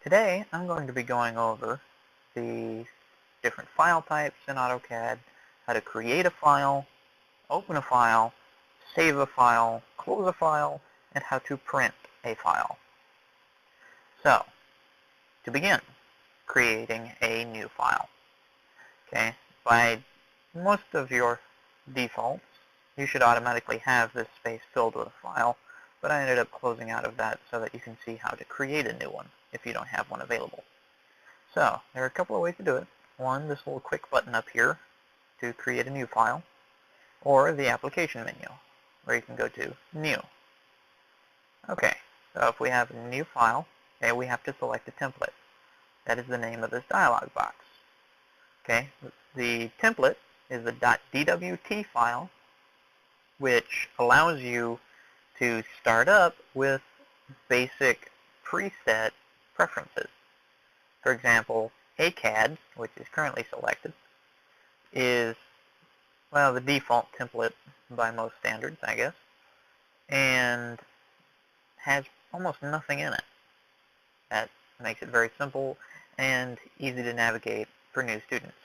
Today I'm going to be going over the different file types in AutoCAD, how to create a file, open a file, save a file, close a file, and how to print a file. So, to begin, creating a new file. Okay, by most of your defaults, you should automatically have this space filled with a file, but I ended up closing out of that so that you can see how to create a new one if you don't have one available. So, there are a couple of ways to do it. One, this little quick button up here to create a new file, or the application menu, where you can go to New. Okay, so if we have a new file, okay, we have to select a template. That is the name of this dialog box. Okay, the template is a .dwt file, which allows you to start up with basic preset preferences. For example, ACAD, which is currently selected, is, well, the default template by most standards, I guess, and has almost nothing in it. That makes it very simple and easy to navigate for new students.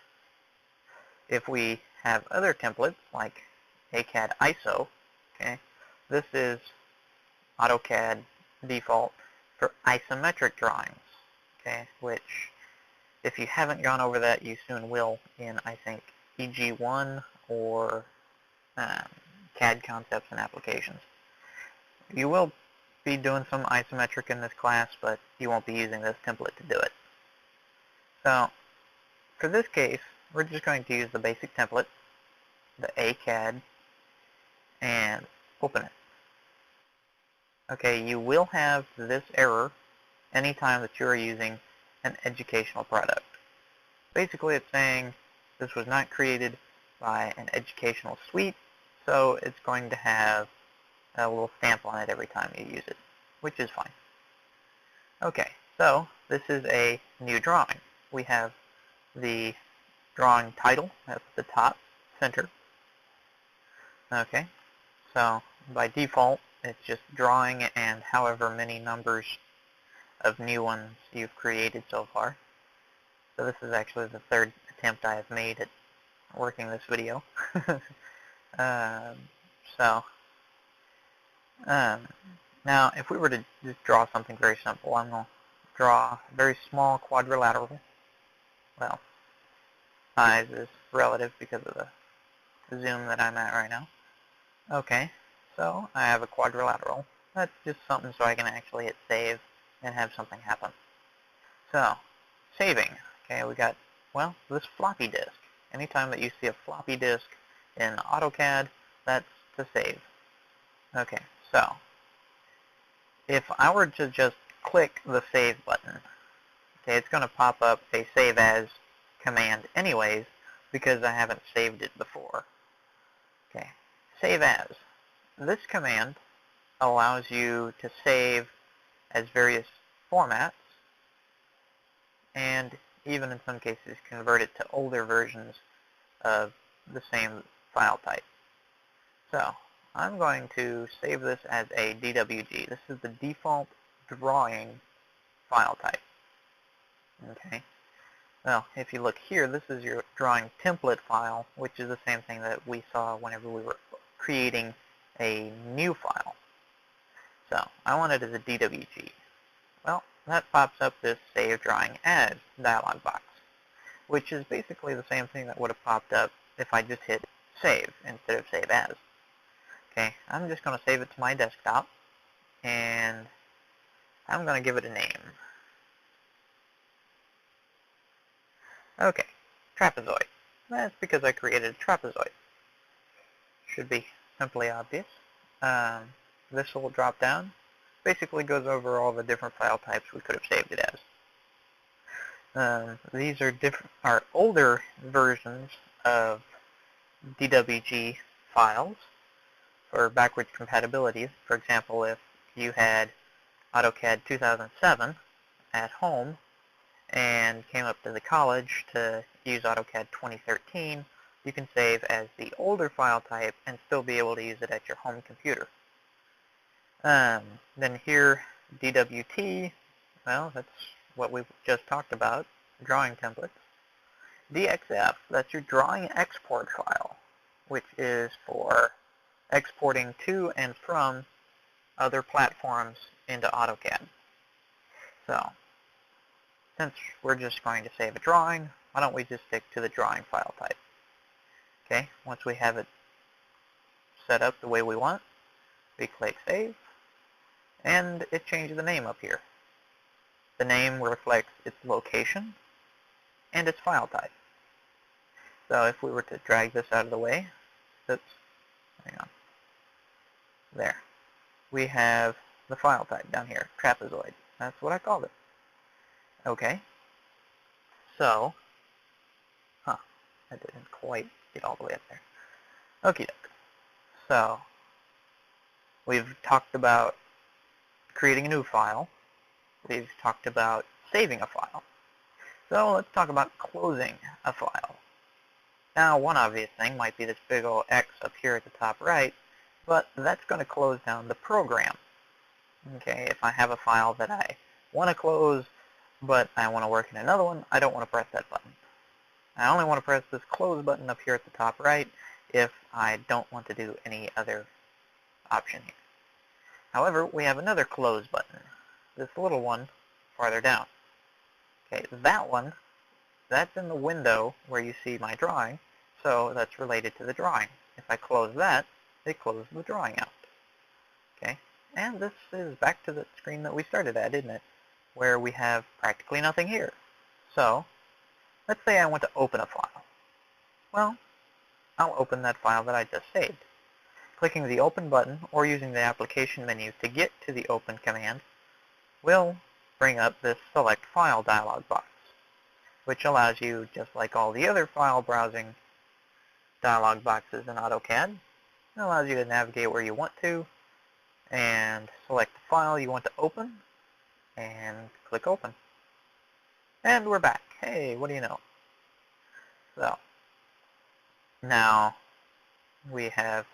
If we have other templates like ACAD ISO, okay, this is AutoCAD default for isometric drawings, okay, which if you haven't gone over that, you soon will in, I think, EG1 or CAD Concepts and Applications. You will be doing some isometric in this class, but you won't be using this template to do it. So, for this case, we're just going to use the basic template, the ACAD, and open it. Okay, you will have this error anytime that you are using an educational product. Basically, it's saying this was not created by an educational suite, so it's going to have a little stamp on it every time you use it, which is fine. Okay, so this is a new drawing. We have the drawing title at the top center. Okay, so by default, it's just drawing and however many numbers of new ones you've created so far. So this is actually the third attempt I have made at working this video. Now, if we were to just draw something very simple, I'm going to draw a very small quadrilateral. Well, size is relative because of the zoom that I'm at right now. Okay, so I have a quadrilateral. That's just something so I can actually hit save and have something happen. So, saving. Okay, we got, well, this floppy disk. Anytime that you see a floppy disk in AutoCAD, that's to save. Okay, so if I were to just click the save button, okay, it's going to pop up a save as command anyways because I haven't saved it before. Okay, save as. This command allows you to save as various formats and even in some cases convert it to older versions of the same file type. So I'm going to save this as a DWG. This is the default drawing file type. Okay. Well, if you look here, this is your drawing template file, which is the same thing that we saw whenever we were creating a new file. So I want it as a DWG. Well, that pops up this Save Drawing As dialog box, which is basically the same thing that would have popped up if I just hit Save instead of Save As. Okay, I'm just going to save it to my desktop, and I'm going to give it a name. Okay, trapezoid. That's because I created a trapezoid. Should be simply obvious. This will drop down. Basically goes over all the different file types we could have saved it as. These are older versions of DWG files for backwards compatibility. For example, if you had AutoCAD 2007 at home and came up to the college to use AutoCAD 2013, you can save as the older file type and still be able to use it at your home computer. Then here, DWT, well, that's what we just talked about, drawing templates. DXF, that's your drawing export file, which is for exporting to and from other platforms into AutoCAD. So, since we're just going to save a drawing, why don't we just stick to the drawing file type? Okay, once we have it set up the way we want, we click Save, and it changes the name up here. The name reflects its location and its file type. So if we were to drag this out of the way, oops, hang on, there. We have the file type down here, trapezoid. That's what I called it. Okay. So, that didn't quite get all the way up there. Okie doke. So, we've talked about creating a new file. We've talked about saving a file. So let's talk about closing a file. Now, one obvious thing might be this big old X up here at the top right, but that's going to close down the program. Okay, if I have a file that I want to close, but I want to work in another one, I don't want to press that button. I only want to press this close button up here at the top right if I don't want to do any other option here. However, we have another close button, this little one farther down. Okay, that one, that's in the window where you see my drawing, so that's related to the drawing. If I close that, it closes the drawing out. Okay, and this is back to the screen that we started at, isn't it? Where we have practically nothing here. So, let's say I want to open a file. Well, I'll open that file that I just saved. Clicking the Open button or using the application menu to get to the Open command will bring up this Select File dialog box, which allows you, just like all the other file browsing dialog boxes in AutoCAD, it allows you to navigate where you want to and select the file you want to open and click Open. And we're back. Hey, what do you know? So, now we have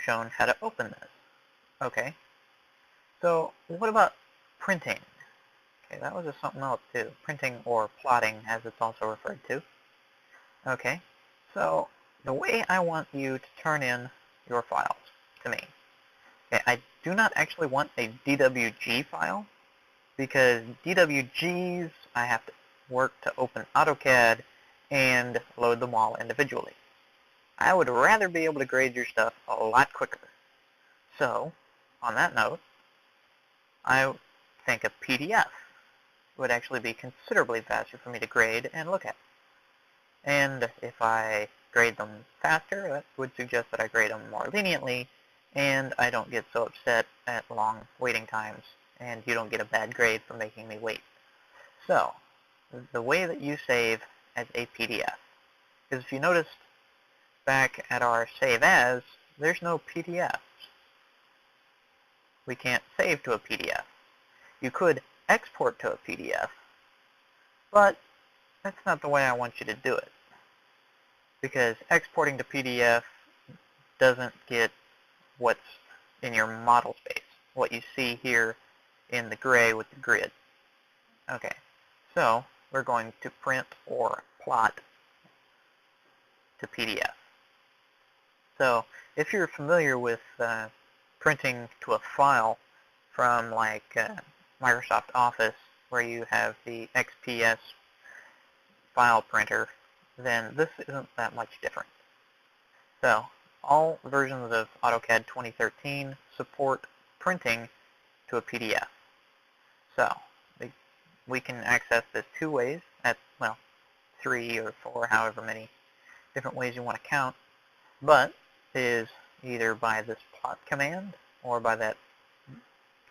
shown how to open this. Okay, so what about printing? Okay, that was just something else too. Printing or plotting, as it's also referred to. Okay, so the way I want you to turn in your files to me. Okay, I do not actually want a DWG file, because DWGs I have to work to open AutoCAD and load them all individually. I would rather be able to grade your stuff a lot quicker. So, on that note, I think a PDF would actually be considerably faster for me to grade and look at. And if I grade them faster, that would suggest that I grade them more leniently, and I don't get so upset at long waiting times, and you don't get a bad grade for making me wait. So, the way that you save as a PDF is, if you noticed back at our Save As, there's no PDFs. We can't save to a PDF. You could export to a PDF, but that's not the way I want you to do it, because exporting to PDF doesn't get what's in your model space, what you see here in the gray with the grid. Okay, so we're going to print or plot to PDF. So if you're familiar with printing to a file from like Microsoft Office, where you have the XPS file printer, then this isn't that much different. So all versions of AutoCAD 2013 support printing to a PDF. So we can access this two ways, well, 3 or 4, however many different ways you want to count, but is either by this plot command or by that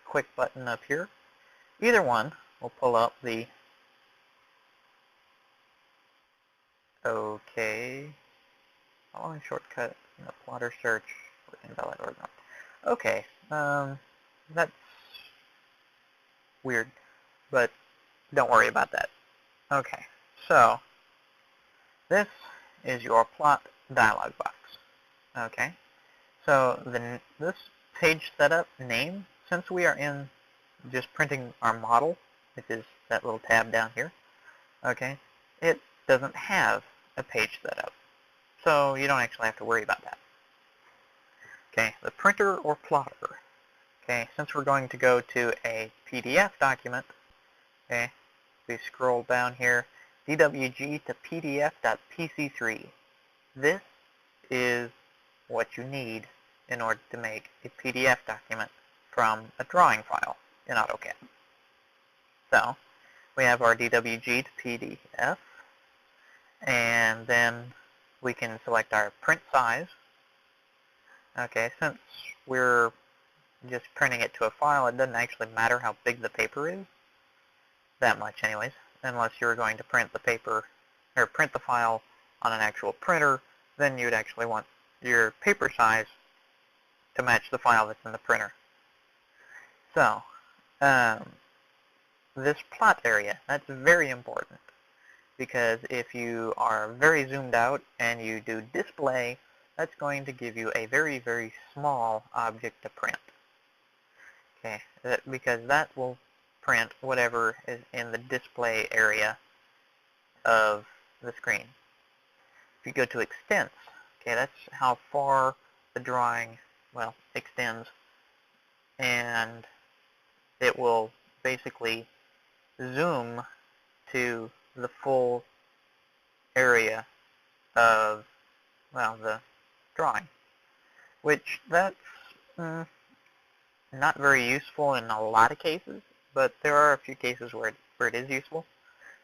quick button up here. Either one will pull up the following shortcut in the plotter search for invalid order. Okay, that's weird, but don't worry about that. Okay, so this is your plot dialog box. Okay, so this page setup name, since we are in just printing our model, which is that little tab down here, okay, it doesn't have a page setup. So you don't actually have to worry about that. Okay, the printer or plotter. Okay, since we're going to go to a PDF document, okay, we scroll down here, DWG to PDF.PC3. This is what you need in order to make a PDF document from a drawing file in AutoCAD. So we have our DWG to PDF, and then we can select our print size. Okay, since we're just printing it to a file, it doesn't actually matter how big the paper is, that much anyways, unless you're going to print the paper, or print the file on an actual printer, then you would actually want your paper size to match the file that's in the printer. So, this plot area, that's very important, because if you are very zoomed out and you do display, that's going to give you a very, very small object to print. Okay, because that will print whatever is in the display area of the screen. If you go to extents, okay, that's how far the drawing, well, extends, and it will basically zoom to the full area of, well, the drawing, which that's not very useful in a lot of cases, but there are a few cases where it is useful.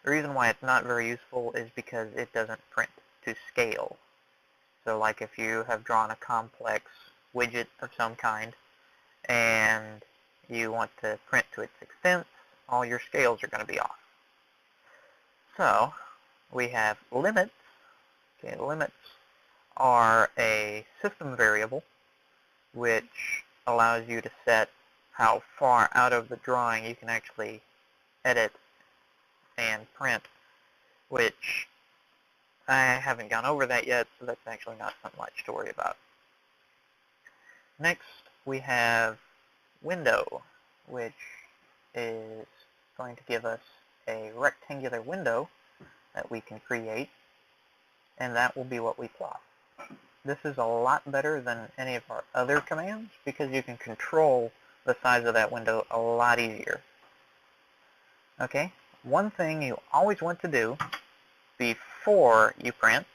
The reason why it's not very useful is because it doesn't print to scale. So like if you have drawn a complex widget of some kind and you want to print to its extents, all your scales are going to be off. So we have limits. Okay, limits are a system variable which allows you to set how far out of the drawing you can actually edit and print, which I haven't gone over that yet, so that's actually not so much to worry about. Next, we have window, which is going to give us a rectangular window that we can create, and that will be what we plot. This is a lot better than any of our other commands because you can control the size of that window a lot easier. Okay, one thing you always want to do before you print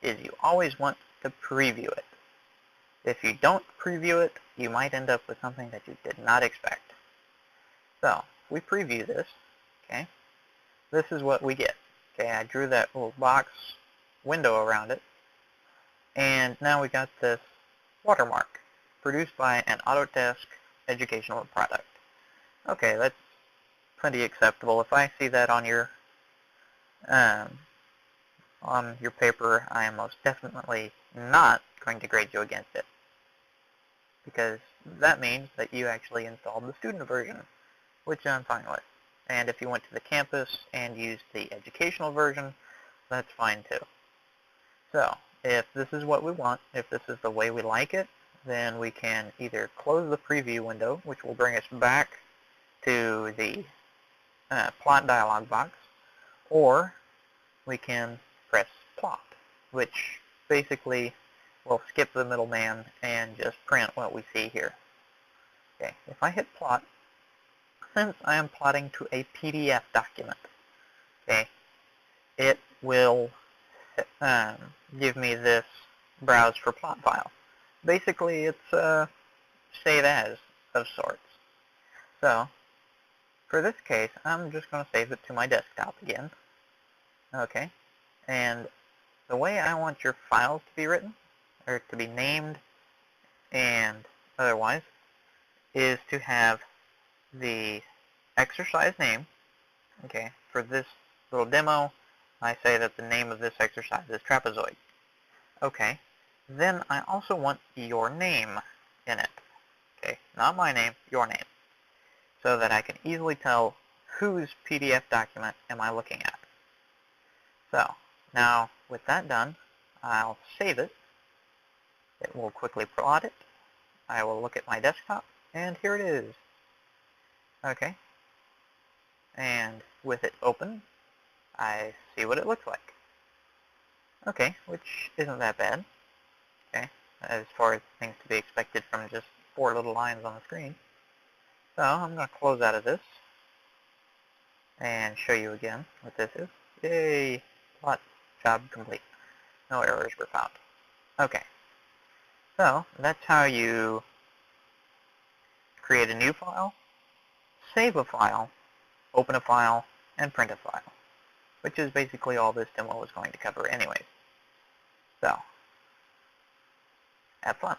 is you always want to preview it. If you don't preview it, you might end up with something that you did not expect. So, if we preview this, okay, this is what we get. Okay, I drew that little box window around it, and now we got this watermark produced by an Autodesk educational product. Okay, that's plenty acceptable. If I see that on your paper, I am most definitely not going to grade you against it, because that means that you actually installed the student version, which I'm fine with. And if you went to the campus and used the educational version, that's fine too. So, if this is what we want, if this is the way we like it, then we can either close the preview window, which will bring us back to the plot dialog box, or we can press plot, which basically will skip the middleman and just print what we see here. Okay, if I hit plot, since I am plotting to a PDF document, okay, it will give me this browse for plot file. Basically, it's a save as of sorts. So, for this case, I'm just going to save it to my desktop again. Okay, and the way I want your files to be written, or to be named and otherwise, is to have the exercise name. Okay, for this little demo, I say that the name of this exercise is trapezoid. Okay, then I also want your name in it. Okay, not my name, your name, so that I can easily tell whose PDF document am I looking at. So, now with that done, I'll save it. It will quickly plot it. I will look at my desktop, and here it is. Okay. and with it open, I see what it looks like. Okay, which isn't that bad, okay, as far as things to be expected from just 4 little lines on the screen. So I'm going to close out of this and show you again what this is. Yay! Plot job complete. No errors were found. Okay, so that's how you create a new file, save a file, open a file, and print a file, which is basically all this demo is going to cover anyways. So, have fun.